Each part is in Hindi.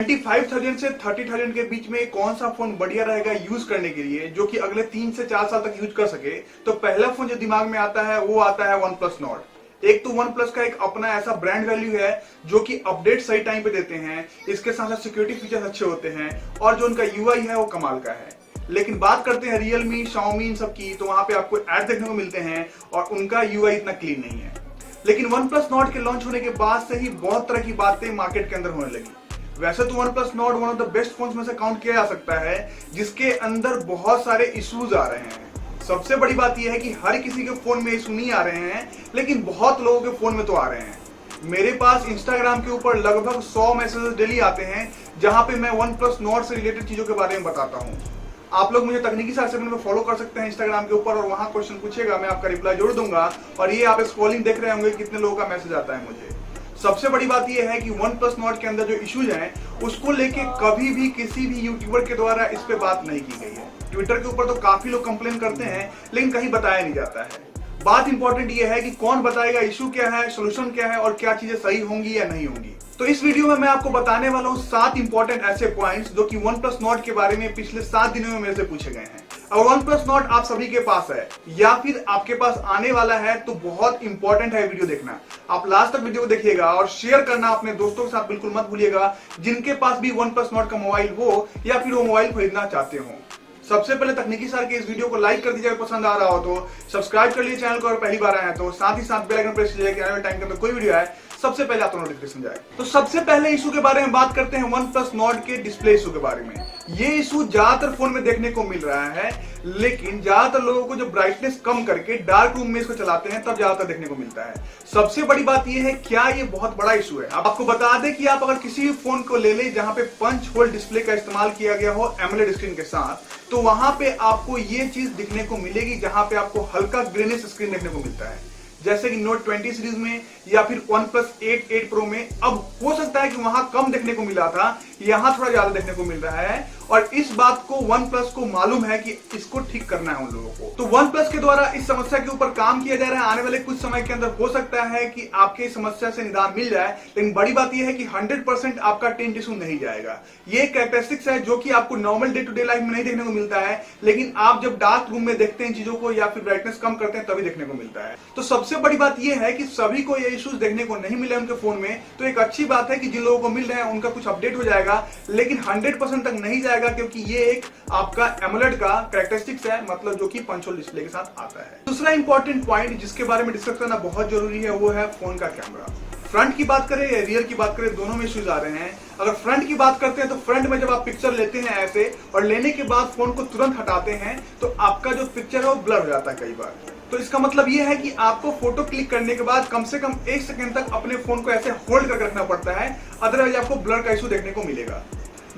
25,000 से 30,000 के बीच में कौन सा फोन बढ़िया रहेगा यूज करने के लिए जो कि अगले 3 से 4 साल तक यूज कर सके। तो पहला फोन जो दिमाग में आता है वो आता है OnePlus Nord। एक तो OnePlus का एक अपना ऐसा ब्रांड वैल्यू है जो कि अपडेट सही टाइम पे देते हैं, इसके साथ साथ सिक्योरिटी फीचर्स अच्छे होते हैं और जो उनका यूआई है वो कमाल का है। लेकिन बात करते हैं Realme, Xiaomi इन सब की, तो वहां पे आपको ऐड देखने को मिलते हैं और उनका यूआई इतना क्लीन नहीं है। लेकिन OnePlus Nord के लॉन्च होने के बाद से ही बहुत तरह की बातें मार्केट के अंदर होने लगी। वैसे तो OnePlus Nord one of the best phones में से काउंट किया जा सकता है जिसके अंदर बहुत सारे इश्यूज आ रहे हैं। सबसे बड़ी बात यह है कि हर किसी के फोन में इशू नहीं आ रहे हैं, लेकिन बहुत लोगों के फोन में तो आ रहे हैं। मेरे पास इंस्टाग्राम के ऊपर लगभग 100 मैसेजेस डेली आते हैं जहां पे मैं OnePlus Nord से रिलेटेड चीजों के बारे में बताता हूं। आप लोग मुझे तकनीकी सेगमेंट में फॉलो कर सकते हैं इंस्टाग्राम के ऊपर, और वहां क्वेश्चन पूछेगा, मैं आपका रिप्लाई जरूर दूंगा। और ये आप स्क्रॉलिंग देख रहे होंगे कितने लोगों का मैसेज आता है मुझे। सबसे बड़ी बात यह है कि OnePlus Nord के अंदर जो इश्यूज हैं उसको लेके कभी भी किसी भी यूट्यूबर के द्वारा इस पे बात नहीं की गई है। ट्विटर के ऊपर तो काफी लोग कंप्लेन करते हैं लेकिन कहीं बताया नहीं जाता है। बात इंपॉर्टेंट यह है कि कौन बताएगा इशू क्या है, सोल्यूशन क्या है और क्या चीजें सही होंगी या नहीं होंगी। तो इस वीडियो में मैं आपको बताने वाला हूँ 7 इंपॉर्टेंट ऐसे पॉइंट्स जो कि OnePlus Nord के बारे में पिछले 7 दिनों में मेरे से पूछे गए हैं। अगर OnePlus Nord आप सभी के पास है या फिर आपके पास आने वाला है तो बहुत इंपॉर्टेंट है वीडियो देखना। आप लास्ट तक वीडियो को देखिएगा और शेयर करना अपने दोस्तों के साथ बिल्कुल मत भूलिएगा जिनके पास भी OnePlus Nord का मोबाइल हो या फिर वो मोबाइल खरीदना चाहते हो। सबसे पहले तकनीकी सार के इस वीडियो को लाइक कर दीजिएगा, पसंद आ रहा हो तो सब्सक्राइब कर लीजिए चैनल को, और पहली बार आए हैं तो साथ ही साथ बेल आइकन प्रेस कीजिए कि आने वाले टाइम के अंदर कोई वीडियो आए सबसे पहले आपको नोटिफिकेशन जाए। तो सबसे पहले इशू के बारे में बात करते हैं OnePlus Nord के डिस्प्ले इशू के बारे में। ये इशू ज्यादातर फोन में देखने को मिल रहा है, लेकिन ज्यादातर लोगों को जो ब्राइटनेस कम करके डार्क रूम में इसको चलाते हैं तब ज्यादातर देखने को मिलता है। सबसे बड़ी बात यह है, क्या ये बहुत बड़ा इशू है? आपको बता दें कि आप अगर किसी भी फोन को ले ले जहां पे पंच होल डिस्प्ले का इस्तेमाल किया गया हो AMOLED स्क्रीन के साथ, तो वहां पे आपको ये चीज दिखने को मिलेगी जहां पे आपको हल्का ग्रेनिश स्क्रीन देखने को मिलता है, जैसे कि Note 20 सीरीज में या फिर OnePlus 8 Pro में। अब हो सकता है कि वहां कम देखने को मिला था, यहां थोड़ा ज्यादा देखने को मिल रहा है, और इस बात को OnePlus को मालूम है कि इसको ठीक करना है उन लोगों को। तो OnePlus के द्वारा इस समस्या के ऊपर काम किया जा रहा है। आने वाले कुछ समय के अंदर हो सकता है कि आपके इस समस्या से निदान मिल जाए, लेकिन बड़ी बात यह है कि 100% आपका टिंट इशू नहीं जाएगा। ये कैरेक्टरिस्टिक्स है जो कि आपको normal day to day life में नहीं देखने को मिलता है, लेकिन आप जब डार्क रूम में देखते हैं चीजों को या फिर ब्राइटनेस कम करते हैं तभी देखने को मिलता है। तो सबसे बड़ी बात यह है कि सभी को ये इश्यूज देखने को नहीं मिले उनके फोन में, तो एक अच्छी बात है कि जिन लोगों को मिल रहे हैं उनका कुछ अपडेट हो जाएगा, लेकिन 100% तक नहीं जाएगा, क्योंकि ये एक आपका AMOLED का कैरेक्टरिस्टिक्स है, मतलब जो कि पंच होल डिस्प्ले के साथ आता है। दूसरा इंपॉर्टेंट पॉइंट जिसके बारे में डिस्कस करना बहुत जरूरी है वो है फोन का कैमरा। फ्रंट की बात करें या रियर की बात करें, दोनों में इश्यूज आ रहे हैं। अगर फ्रंट की बात करते हैं तो फ्रंट में जब आप पिक्चर लेते हैं ऐसे और लेने के बाद फोन को तुरंत हटाते हैं तो आपका जो पिक्चर है वो ब्लर हो जाता है कई बार। तो इसका मतलब ये है कि आपको फोटो क्लिक करने के बाद कम से कम 1 सेकंड तक अपने फोन को ऐसे होल्ड करके रखना पड़ता है, अदरवाइज आपको ब्लर का इशू देखने को मिलेगा।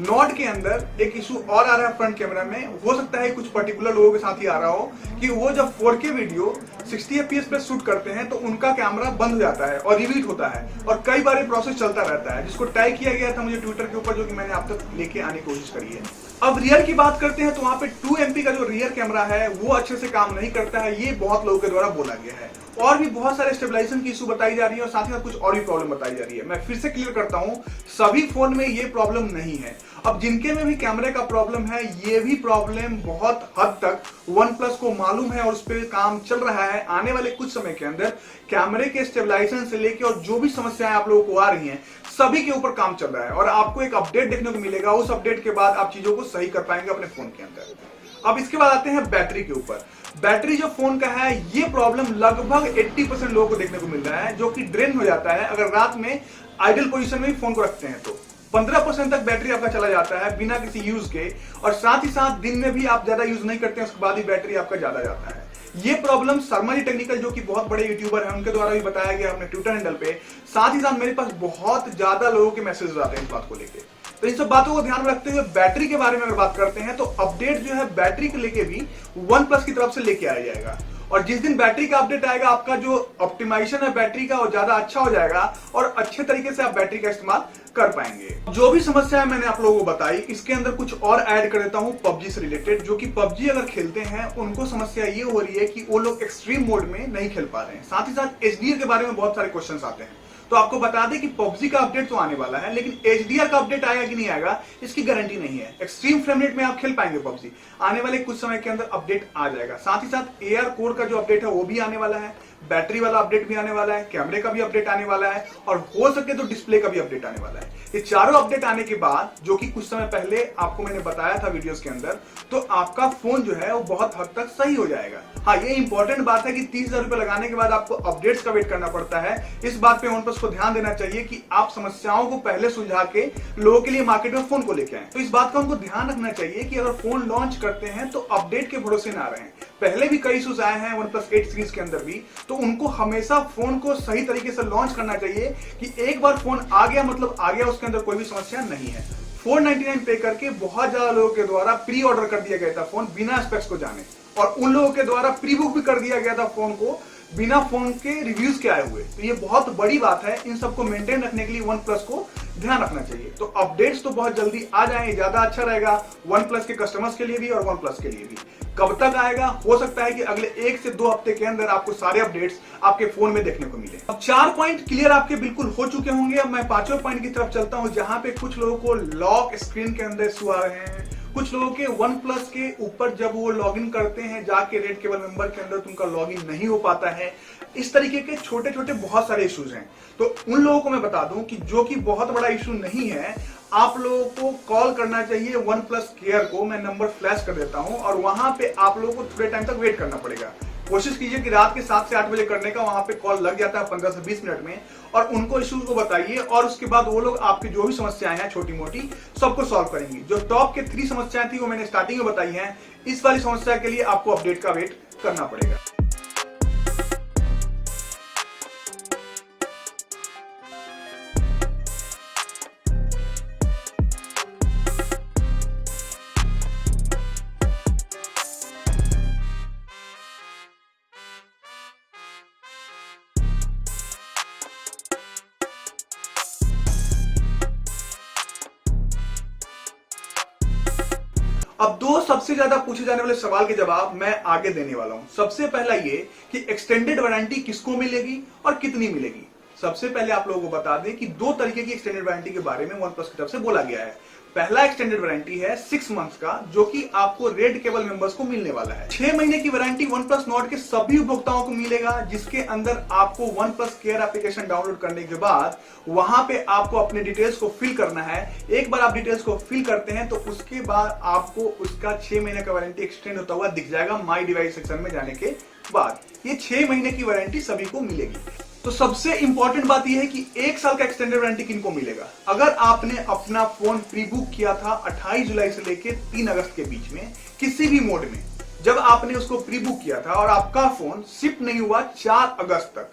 Nord के अंदर एक इशू और आ रहा है फ्रंट कैमरा में। हो सकता है कुछ पर्टिकुलर लोगों के साथ ही आ रहा हो कि वो जब 4K वीडियो 60 FPS पे शूट करते हैं तो उनका कैमरा बंद हो जाता है और रिबूट होता है, और कई बार ये प्रोसेस चलता रहता है, जिसको टैग किया गया था मुझे ट्विटर के ऊपर, जो कि मैंने आप तक लेके आने की कोशिश करी है। अब रियर की बात करते हैं तो वहां पे 2 MP का जो रियर कैमरा है वो अच्छे से काम नहीं करता है, ये बहुत लोगों के द्वारा बोला गया है। और भी बहुत सारे स्टेबलाइजेशन की इशू बताई जा रही है और साथ ही साथ कुछ और भी प्रॉब्लम बताई जा रही है। मैं फिर से क्लियर करता हूं, सभी फोन में ये प्रॉब्लम नहीं है। अब जिनके में भी कैमरे का प्रॉब्लम है, ये भी प्रॉब्लम बहुत हद तक OnePlus को मालूम है और उस पर काम चल रहा है। आने वाले कुछ समय के अंदर कैमरे के स्टेबलाइजेशन से लेके और जो भी समस्याएं आप लोगों को आ रही हैं सभी के ऊपर काम चल रहा है, और आपको एक अपडेट देखने को मिलेगा। उस अपडेट के बाद आप चीजों को सही कर पाएंगे अपने फोन के अंदर। अब इसके बाद आते हैं बैटरी के ऊपर। बैटरी जो फोन का है, ये प्रॉब्लम लगभग 80% लोगों को देखने को मिल रहा है, जो कि ड्रेन हो जाता है अगर रात में आइडल पोजीशन में भी फोन को रखते हैं तो 15% तक बैटरी आपका चला जाता है बिना किसी यूज के, और साथ ही साथ दिन में भी आप ज्यादा यूज नहीं करते हैं उसके बाद ही बैटरी आपका ज्यादा जाता है। ये प्रॉब्लम शर्मा जी टेक्निकल, जो कि बहुत बड़े यूट्यूबर हैं, उनके द्वारा भी बताया गया अपने ट्विटर हैंडल पे। साथ ही साथ मेरे पास बहुत ज्यादा लोगों के मैसेज आते हैं इस बात को लेकर। तो इन सब बातों को ध्यान में रखते हुए बैटरी के बारे में अगर बात करते हैं तो अपडेट जो है बैटरी को लेके भी OnePlus की तरफ से लेके आया जाएगा, और जिस दिन बैटरी का अपडेट आएगा आपका जो ऑप्टिमाइजेशन है बैटरी का वो ज्यादा अच्छा हो जाएगा और अच्छे तरीके से आप बैटरी का इस्तेमाल कर पाएंगे। जो भी समस्या है मैंने आप लोगों को बताई, इसके अंदर कुछ और ऐड कर देता हूं PUBG से रिलेटेड, जो कि PUBG अगर खेलते हैं उनको समस्या ये हो रही है कि वो लोग एक्सट्रीम मोड में नहीं खेल पा रहे हैं। साथ ही साथ HDR के बारे में बहुत सारे क्वेश्चंस आते हैं। तो आपको बता दें कि पबजी का अपडेट तो आने वाला है, लेकिन HDR का अपडेट आएगा कि नहीं आएगा इसकी गारंटी नहीं है। एक्सट्रीम फ्रेम रेट में आप खेल पाएंगे पबजी, आने वाले कुछ समय के अंदर अपडेट आ जाएगा। साथ ही साथ AR कोर का जो अपडेट है वो भी आने वाला है, बैटरी वाला अपडेट भी आने वाला है, कैमरे का भी अपडेट आने वाला है और हो सके तो डिस्प्ले का भी अपडेट आने वाला है। ये चारों अपडेट आने के बाद, जो कि कुछ समय पहले आपको मैंने बताया था वीडियोस के अंदर, तो आपका फोन जो है वो बहुत हद तक सही हो जाएगा। हाँ, ये इंपॉर्टेंट बात है कि 30,000 रुपए लगाने के बाद आपको अपडेट्स का वेट करना पड़ता है। इस बात पे OnePlus को ध्यान देना चाहिए कि आप समस्याओं को पहले सुलझा के लोगों के लिए मार्केट में फोन को लेके आए। तो इस बात का उनको ध्यान रखना चाहिए कि अगर फोन लॉन्च करते हैं तो अपडेट के भरोसे ना रहें। पहले भी कई इश्यूज आए हैं OnePlus 8 सीरीज के अंदर भी, तो उनको हमेशा फोन को सही तरीके से लॉन्च करना चाहिए कि एक बार फोन आ गया मतलब आ गया, उसके अंदर कोई भी समस्या नहीं है। 499 पे करके बहुत ज्यादा लोगों के द्वारा प्री ऑर्डर कर दिया गया था फोन बिना स्पेक्स को जाने, और उन लोगों के द्वारा प्री बुक भी कर दिया गया था फोन को बिना फोन के रिव्यूज के आए हुए। तो ये बहुत बड़ी बात है, इन सबको मेंटेन रखने के लिए OnePlus को ध्यान रखना चाहिए। तो अपडेट्स तो बहुत जल्दी आ जाएंगे, ज्यादा अच्छा रहेगा OnePlus के कस्टमर्स के लिए भी और OnePlus के लिए भी। कब तक आएगा? हो सकता है कि अगले 1 से 2 हफ्ते के अंदर आपको सारे अपडेट्स आपके फोन में देखने को मिले। अब 4 पॉइंट क्लियर आपके बिल्कुल हो चुके होंगे। अब मैं 5वें पॉइंट की तरफ चलता हूं, जहां पे कुछ लोगों को लॉक स्क्रीन के अंदर इशू आ रहे हैं। कुछ लोगों के OnePlus के ऊपर जब वो लॉगिन करते हैं जाके रेड केबल मेंबर के अंदर, तो उनका लॉगिन नहीं हो पाता है। इस तरीके के छोटे छोटे बहुत सारे इश्यूज हैं। तो उन लोगों को मैं बता दूं कि जो कि बहुत बड़ा इशू नहीं है, आप लोगों को कॉल करना चाहिए OnePlus केयर को। मैं नंबर फ्लैश कर देता हूं और वहां पे आप लोगों को थोड़े टाइम तक वेट करना पड़ेगा। कोशिश कीजिए कि रात के 7 से 8 बजे करने का, वहां पे कॉल लग जाता है 15 से 20 मिनट में, और उनको इश्यूज को बताइए और उसके बाद वो लोग आपकी जो भी समस्याएं हैं छोटी मोटी सबको सॉल्व करेंगे। जो टॉप के 3 समस्याएं थी वो मैंने स्टार्टिंग में बताई हैं। इस वाली समस्या के लिए आपको अपडेट का वेट करना पड़ेगा। अब 2 सबसे ज्यादा पूछे जाने वाले सवाल के जवाब मैं आगे देने वाला हूं। सबसे पहला ये कि एक्सटेंडेड वारंटी किसको मिलेगी और कितनी मिलेगी। सबसे पहले आप लोगों को बता दें कि 2 तरीके की एक्सटेंडेड वारंटी के बारे में OnePlus की तरफ से बोला गया है। पहला एक्सटेंडेड वारंटी है 6 मंथ्स का, जो कि आपको रेड केबल मेंबर्स को मिलने वाला है। 6 महीने की वारंटी OnePlus Nord के सभी उपभोक्ताओं को मिलेगा, जिसके अंदर आपको OnePlus केयर एप्लीकेशन डाउनलोड करने के बाद वहां पे आपको अपने डिटेल्स को फिल करना है। एक बार आप डिटेल्स को फिल करते हैं तो उसके बाद आपको उसका 6 महीने का वारंटी एक्सटेंड होता हुआ दिख जाएगा माई डिवाइस सेक्शन में जाने के बाद। ये 6 महीने की वारंटी सभी को मिलेगी। तो सबसे इंपॉर्टेंट बात यह है कि 1 साल का एक्सटेंडेड वारंटी किनको मिलेगा। अगर आपने अपना फोन प्री बुक किया था 28 जुलाई से लेकर 3 अगस्त के बीच में किसी भी मोड में, जब आपने उसको प्री बुक किया था और आपका फोन शिप नहीं हुआ 4 अगस्त तक,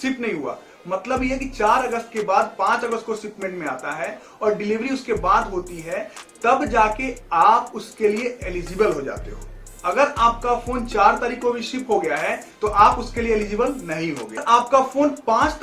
शिप नहीं हुआ मतलब यह कि 4 अगस्त के बाद 5 अगस्त को शिपमेंट में आता है और डिलीवरी उसके बाद होती है, तब जाके आप उसके लिए एलिजिबल हो जाते हो। अगर आपका फोन 4 तारीख को भी शिप हो गया है तो आप उसके लिए एलिजिबल नहीं होगे। आपका फोन 5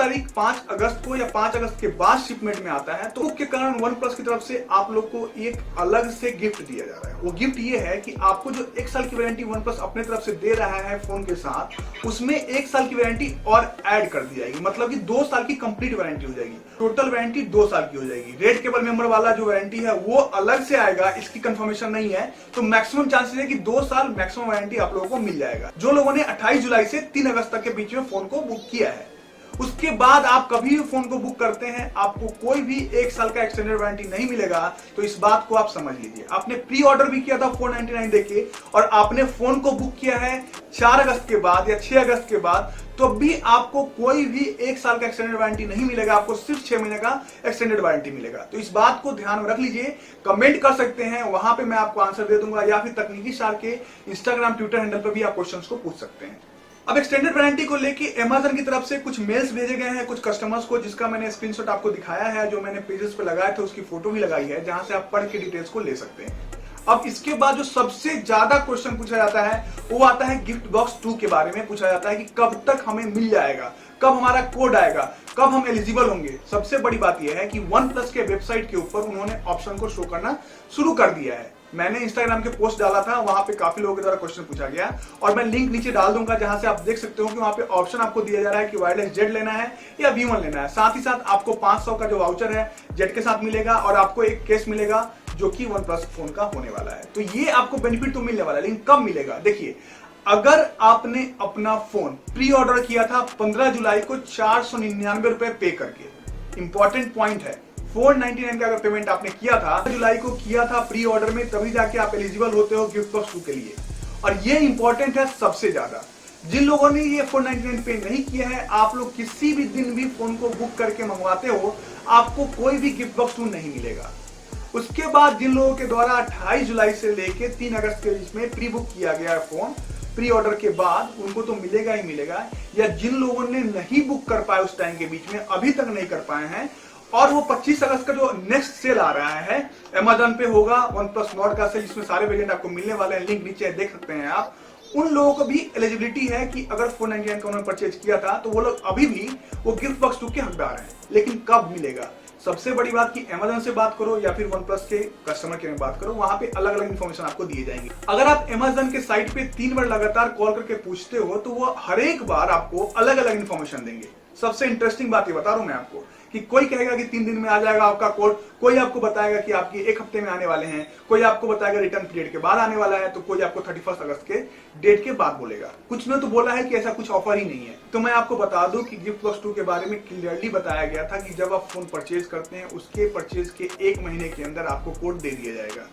अगस्त को या 5 अगस्त के बाद शिपमेंट में आता है, तो उसके कारण OnePlus की तरफ से आप लोग को एक अलग से गिफ्ट दिया जा रहा है। वो गिफ्ट ये है कि आपको जो 1 साल की वारंटी OnePlus अपने तरफ से दे रहा है फोन के साथ, उसमें 1 साल की वारंटी और ऐड कर दी जाएगी। मतलब कि 2 साल की कंप्लीट वारंटी हो जाएगी। टोटल वारंटी 2 साल की हो जाएगी। रेड केबल मेंबर वाला जो वारंटी है वो अलग से आएगा, इसकी कंफर्मेशन नहीं है। तो मैक्सिमम चांसेस है कि 2 साल मैक्सिमम वारंटी आप लोगों को मिल जाएगा। जो लोगों ने 28 जुलाई से 3 अगस्त तक के बीच में फोन को बुक किया है, उसके बाद आप कभी भी फोन को बुक करते हैं आपको कोई भी 1 साल का एक्सटेंडेड वारंटी नहीं मिलेगा। तो इस बात को आप समझ लीजिए। आपने प्री ऑर्डर भी किया था 499 देके और आपने फोन को बुक किया है 4 अगस्त के बाद या 6 अगस्त के बाद, तो भी आपको कोई भी 1 साल का एक्सटेंडेड वारंटी नहीं मिलेगा, आपको सिर्फ 6 महीने का एक्सटेंडेड वारंटी मिलेगा। तो इस बात को ध्यान में रख लीजिए। कमेंट कर सकते हैं, वहां पे मैं आपको आंसर दे दूंगा, या फिर तकनीकी सार के इंस्टाग्राम ट्विटर हैंडल पर भी आप क्वेश्चंस को पूछ सकते हैं। अब एक्सटेंडेड वारंटी को लेके Amazon की तरफ से कुछ मेल्स भेजे गए हैं कुछ कस्टमर्स को, जिसका मैंने स्क्रीनशॉट आपको दिखाया है, जो मैंने पेजेस पे लगाए थे उसकी फोटो भी लगाई है, जहां से आप पढ़ के डिटेल्स को ले सकते हैं। अब इसके बाद जो सबसे ज्यादा क्वेश्चन पूछा जाता है वो आता है गिफ्ट बॉक्स 2 के बारे में। पूछा जाता है कि कब तक हमें मिल जाएगा, कब हमारा कोड आएगा, कब हम एलिजिबल होंगे? सबसे बड़ी बात यह है कि OnePlus के वेबसाइट के ऊपर उन्होंने ऑप्शन को शो करना शुरू कर दिया है। मैंने इंस्टाग्राम के पोस्ट डाला था, वहां पे काफी लोगों के द्वारा क्वेश्चन पूछा गया और मैं लिंक नीचे डाल दूंगा जहां से आप देख सकते हो कि वहां पे ऑप्शन आपको दिया जा रहा है कि वायरलेस जेड लेना है या V1 लेना है। साथ ही साथ आपको 500 का जो वाउचर है जेड के साथ मिलेगा और आपको एक केस मिलेगा जो कि OnePlus फोन का होने वाला है। तो ये आपको बेनिफिट तो मिलने वाला है, लेकिन कब मिलेगा? देखिए, अगर आपने अपना फोन प्री ऑर्डर किया था 15 जुलाई को 499 रुपए पे करके, इंपॉर्टेंट पॉइंट है, 499 का अगर पेमेंट आपने किया था जुलाई को किया था प्री ऑर्डर में, तभी जाके आप एलिजिबल होते हो गिफ्ट बॉक्स 2 के लिए। और ये इंपॉर्टेंट है सबसे ज्यादा। जिन लोगों ने ये 499 पे नहीं किया है, आप लोग किसी भी दिन भी फोन को बुक करके मंगवाते हो, आपको कोई भी गिफ्ट बॉक्स 2 नहीं मिलेगा। उसके बाद जिन लोगों के द्वारा 28 जुलाई से लेके 3 अगस्त के बीच में प्री बुक किया गया है फोन प्री ऑर्डर के बाद, उनको तो मिलेगा ही मिलेगा। या जिन लोगों ने नहीं बुक कर पाए उस टाइम के बीच में, अभी तक नहीं कर पाए हैं, और वो 25 अगस्त का जो नेक्स्ट सेल आ रहा है Amazon पे होगा OnePlus Nord का सेल, जिसमें सारे वेरिएंट आपको मिलने वाले हैं, लिंक नीचे देख सकते हैं आप। उन लोगों को भी एलिजिबिलिटी है कि अगर 499 का उन्होंने परचेज किया था तो वो लोग अभी भी वो गिफ्ट बॉक्स 2 के हकदार हैं। लेकिन कब मिलेगा? सबसे बड़ी बात कि Amazon से बात करो या फिर OnePlus के कस्टमर केयर में बात करो, वहां पे अलग अलग इन्फॉर्मेशन आपको दिए जाएंगे। अगर आप Amazon के साइट पे 3 बार लगातार कॉल करके पूछते हो तो वो हर एक बार आपको अलग अलग इन्फॉर्मेशन देंगे। सबसे इंटरेस्टिंग बात ये बता रहा हूं मैं आपको कि कोई कहेगा कि 3 दिन में आ जाएगा आपका कोड, कोई आपको बताएगा कि आपकी 1 हफ्ते में आने वाले हैं, कोई आपको बताएगा रिटर्न पीरियड के बाद आने वाला है, तो कोई आपको 31 अगस्त के डेट के बाद बोलेगा। कुछ ने तो बोला है कि ऐसा कुछ ऑफर ही नहीं है। तो मैं आपको बता दूं कि गिफ्ट बॉक्स 2 के बारे में क्लियरली बताया गया था कि जब आप फोन परचेज करते हैं उसके परचेज के 1 महीने के अंदर आपको कोड दे दिया जाएगा।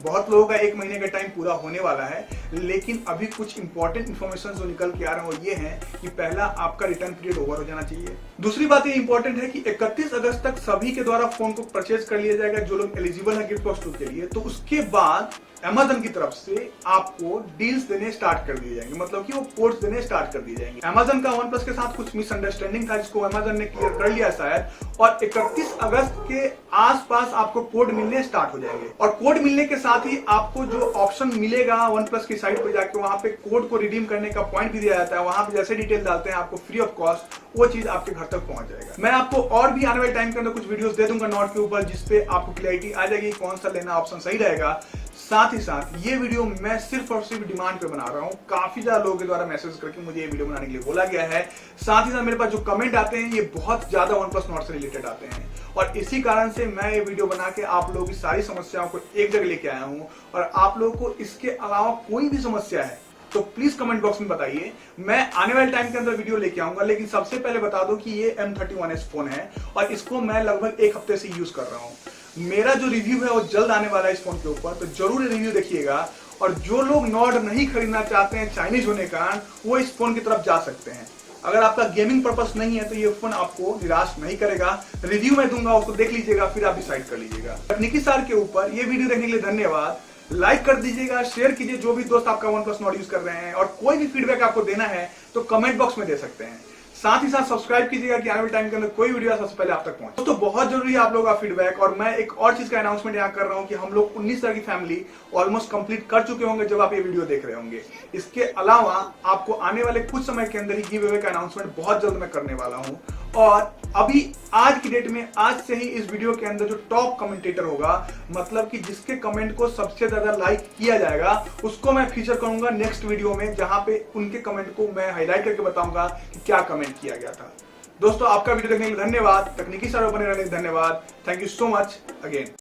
बहुत लोगों का 1 महीने का टाइम पूरा होने वाला है, लेकिन अभी कुछ इंपॉर्टेंट इन्फॉर्मेशन जो निकल के आ रहे हैं वो ये है कि पहला आपका रिटर्न पीरियड ओवर हो जाना चाहिए। दूसरी बात ये इंपॉर्टेंट है कि 31 अगस्त तक सभी के द्वारा फोन को परचेज कर लिया जाएगा जो लोग एलिजिबल है गिफ्ट बॉक्स 2 के लिए। तो उसके बाद Amazon की तरफ से आपको डील्स देने स्टार्ट कर दिए जाएंगे, मतलब कि वो कोड्स देने स्टार्ट कर दिए जाएंगे। Amazon का OnePlus के साथ कुछ मिसअंडरस्टैंडिंग था जिसको Amazon ने क्लियर कर लिया शायद, और 31 अगस्त के आसपास आपको कोड मिलने स्टार्ट हो जाएंगे। और कोड मिलने के साथ ही आपको जो ऑप्शन मिलेगा OnePlus की साइट पर जाके, वहां पे कोड को रिडीम करने का पॉइंट भी दिया जाता है। वहां पे जैसे डिटेल डालते हैं आपको फ्री ऑफ कॉस्ट वो चीज आपके घर तक पहुंच जाएगा। मैं आपको और भी आने वाले टाइम के अंदर कुछ वीडियोस दे दूंगा नॉट के ऊपर, जिसपे आपको क्लैरिटी आ जाएगी कौन सा लेना ऑप्शन सही रहेगा। साथ ही साथ ये वीडियो मैं सिर्फ और सिर्फ डिमांड पे बना रहा हूँ। काफी ज्यादा लोगों के द्वारा मैसेज करके मुझे ये वीडियो बनाने के लिए बोला गया है। साथ ही साथ मेरे पास जो कमेंट आते हैं ये बहुत ज्यादा OnePlus Nord से रिलेटेड आते हैं, और इसी कारण से मैं ये वीडियो बना के आप लोगों की सारी समस्याओं को एक जगह लेके आया हूँ। और आप लोगों को इसके अलावा कोई भी समस्या है तो प्लीज कमेंट बॉक्स में बताइए, मैं आने वाले टाइम के अंदर वीडियो लेके आऊंगा। लेकिन सबसे पहले बता दो कि ये M31s फोन है और इसको मैं लगभग 1 हफ्ते से यूज कर रहा हूं। मेरा जो रिव्यू है वो जल्द आने वाला है इस फोन के ऊपर, तो जरूर रिव्यू देखिएगा। और जो लोग नॉर्ड नहीं खरीदना चाहते हैं चाइनीज होने के कारण, वो इस फोन की तरफ जा सकते हैं। अगर आपका गेमिंग पर्पस नहीं है तो ये फोन आपको निराश नहीं करेगा। रिव्यू मैं दूंगा, उसको देख लीजिएगा, फिर आप डिसाइड कर लीजिएगा। तकनीकी सार के ऊपर ये वीडियो देखने के लिए धन्यवाद। लाइक कर दीजिएगा, शेयर कीजिए जो भी दोस्त आपका OnePlus Nord यूज कर रहे हैं, और कोई भी फीडबैक आपको देना है तो कमेंट बॉक्स में दे सकते हैं। साथ ही साथ सब्सक्राइब कीजिएगा कि आने वाले टाइम के अंदर कोई वीडियो सबसे पहले आप तक पहुंचे। तो बहुत जरूरी है आप लोगों का फीडबैक। और मैं एक और चीज का अनाउंसमेंट यहाँ कर रहा हूँ कि हम लोग 19 तरह की फैमिली ऑलमोस्ट कंप्लीट कर चुके होंगे जब आप ये वीडियो देख रहे होंगे। इसके अलावा आपको आने वाले कुछ समय के अंदर ही गिव अवे का अनाउंसमेंट बहुत जल्द मैं करने वाला हूँ। और अभी आज की डेट में, आज से ही इस वीडियो के अंदर जो टॉप कमेंटेटर होगा, मतलब कि जिसके कमेंट को सबसे ज्यादा लाइक किया जाएगा, उसको मैं फीचर करूंगा नेक्स्ट वीडियो में, जहां पे उनके कमेंट को मैं हाईलाइट करके बताऊंगा कि क्या कमेंट किया गया था। दोस्तों, आपका वीडियो देखने के लिए धन्यवाद। तकनीकी सारों बने रहने के लिए धन्यवाद। Thank you so much again.